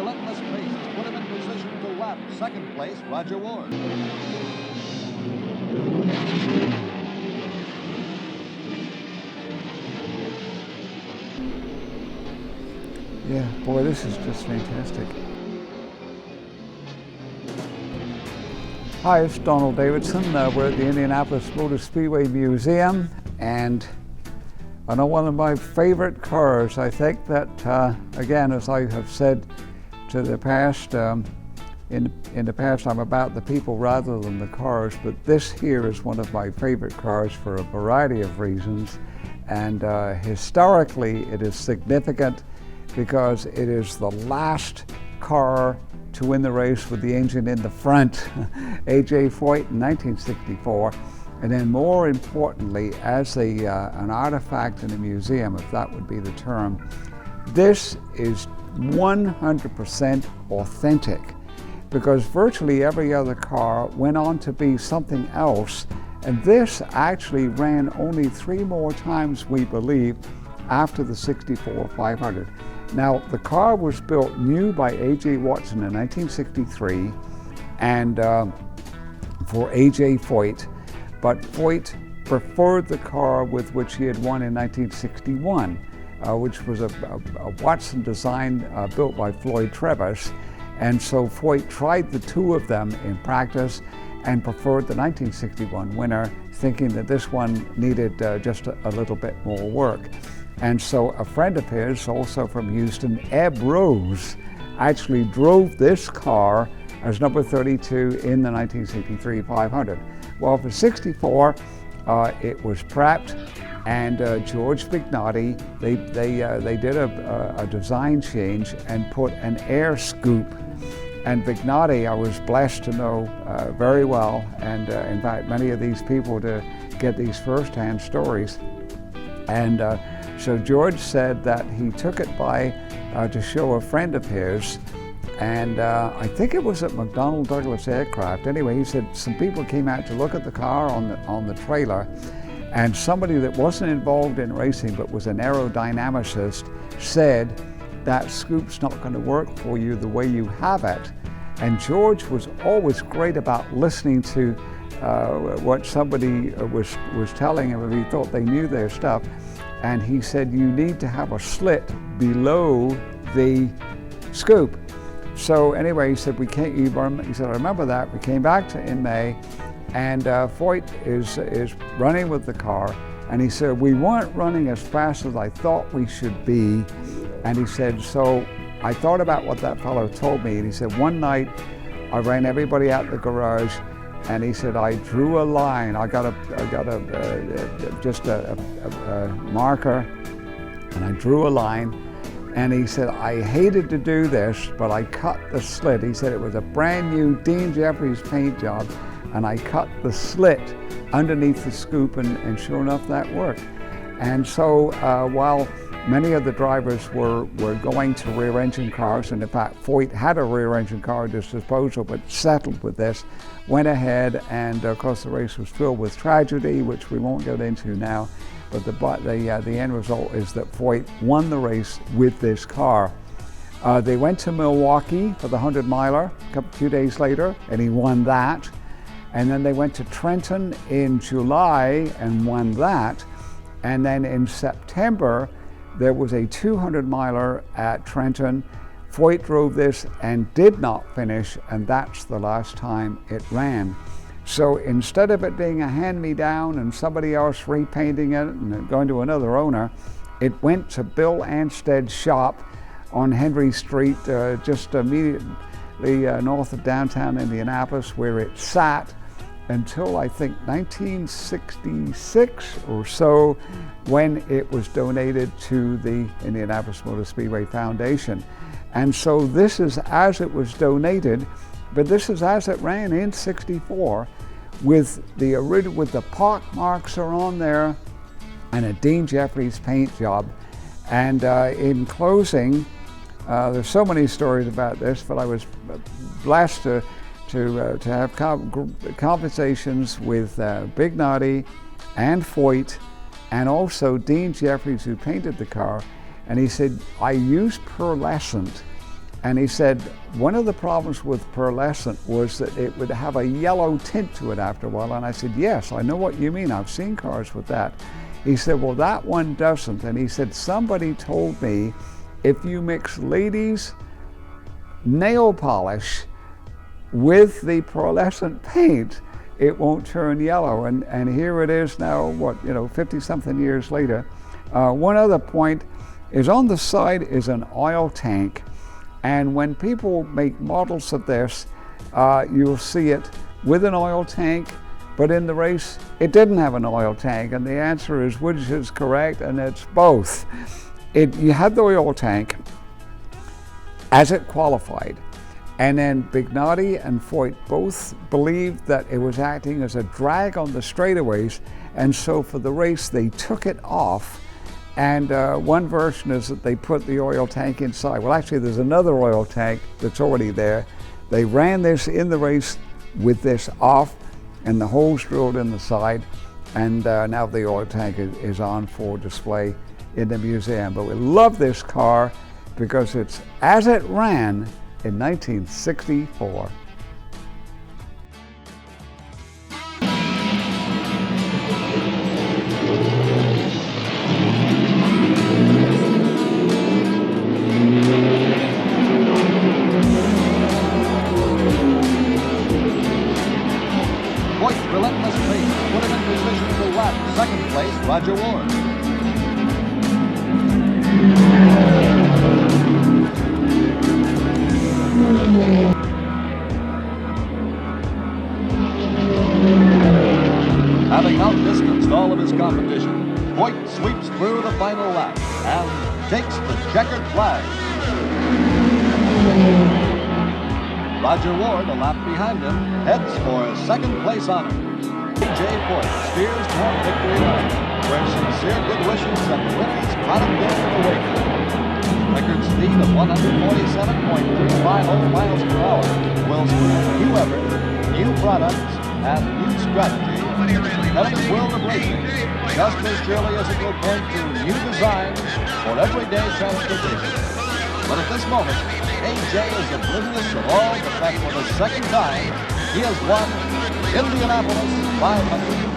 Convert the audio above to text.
relentless pace has put him in position to lap second place Roger Ward. Yeah, boy, this is just fantastic. Hi, it's Donald Davidson. We're at the Indianapolis Motor Speedway Museum, and I know one of my favorite cars. I think that, again, as I have said to the past, in the past, I'm about the people rather than the cars, but this here is one of my favorite cars for a variety of reasons. And historically, it is significant because it is the last car to win the race with the engine in the front, A.J. Foyt in 1964. And then more importantly, as an artifact in a museum, if that would be the term, this is 100% authentic, because virtually every other car went on to be something else, and this actually ran only 3 more times, we believe, after the 64 500. Now, the car was built new by A.J. Watson in 1963 and for A.J. Foyt, but Foyt preferred the car with which he had won in 1961, which was a Watson design built by Floyd Trevis. And so Foyt tried the two of them in practice and preferred the 1961 winner, thinking that this one needed just a little bit more work. And so a friend of his, also from Houston, Eb Rose, actually drove this car as number 32 in the 1963 500. Well, for 64, it was prepped, and George Vignotti, they did a design change and put an air scoop. And Vignotti, I was blessed to know very well, and in fact, many of these people to get these firsthand stories. And so George said that he took it by to show a friend of his, and I think it was at McDonnell Douglas Aircraft. Anyway, he said some people came out to look at the car on the trailer, and somebody that wasn't involved in racing but was an aerodynamicist said, that scoop's not going to work for you the way you have it. And George was always great about listening to what somebody was telling him if he thought they knew their stuff. And he said, you need to have a slit below the scoop. So anyway, he said, he said, I remember that. We came back in May, and Foyt is running with the car. And he said, we weren't running as fast as I thought we should be. And he said, so I thought about what that fellow told me. And he said, one night I ran everybody out the garage, and he said, I drew a line. I got just a marker, and I drew a line. And he said, I hated to do this, but I cut the slit. He said it was a brand new Dean Jeffries paint job, and I cut the slit underneath the scoop, and sure enough, that worked. And so while many of the drivers were going to rear-engine cars, and in fact, Foyt had a rear-engine car at his disposal, but settled with this, went ahead, and of course the race was filled with tragedy, which we won't get into now, but the end result is that Foyt won the race with this car. They went to Milwaukee for the 100-miler a few days later, and he won that. And then they went to Trenton in July and won that. And then in September, there was a 200-miler at Trenton. Foyt drove this and did not finish, and that's the last time it ran. So instead of it being a hand-me-down and somebody else repainting it and going to another owner, it went to Bill Anstead's shop on Henry Street, just immediately north of downtown Indianapolis, where it sat until I think 1966 or so, when it was donated to the Indianapolis Motor Speedway Foundation. And so this is as it was donated, but this is as it ran in '64, with the pock marks are on there and a Dean Jeffries paint job. And in closing, there's so many stories about this, but I was blessed to have conversations with Vignotti and Foyt, and also Dean Jeffries, who painted the car. And he said, I used pearlescent, And he said one of the problems with pearlescent was that it would have a yellow tint to it after a while. And I said, yes, I know what you mean. I've seen cars with that. He said, well, that one doesn't. And he said, somebody told me if you mix ladies' nail polish with the pearlescent paint, it won't turn yellow. And here it is now, 50-something years later. One other point is on the side is an oil tank. And when people make models of this, you'll see it with an oil tank, but in the race, it didn't have an oil tank. And the answer is, which is correct? And it's both. You had the oil tank as it qualified. And then Bignati and Foyt both believed that it was acting as a drag on the straightaways. And so for the race, they took it off. And one version is that they put the oil tank inside. Well, actually, there's another oil tank that's already there. They ran this in the race with this off and the holes drilled in the side. And now the oil tank is on for display in the museum. But we love this car because it's as it ran in 1964. Foyt's relentless pace put him in position to lap second place Roger Ward. Having outdistanced all of his competition, Foyt sweeps through the final lap and takes the checkered flag. Roger Ward, a lap behind him, heads for a second place honor. J. Foyt steers toward victory lane, where sincere good wishes and winners bottom there in the wake. Record speed of 147.35 miles per hour will spur new effort, new products, and new strategy. Competitive world of racing, just as surely as it will point to new designs for everyday transportation. But at this moment, AJ is oblivious of all the fact for the second time he has won Indianapolis 500.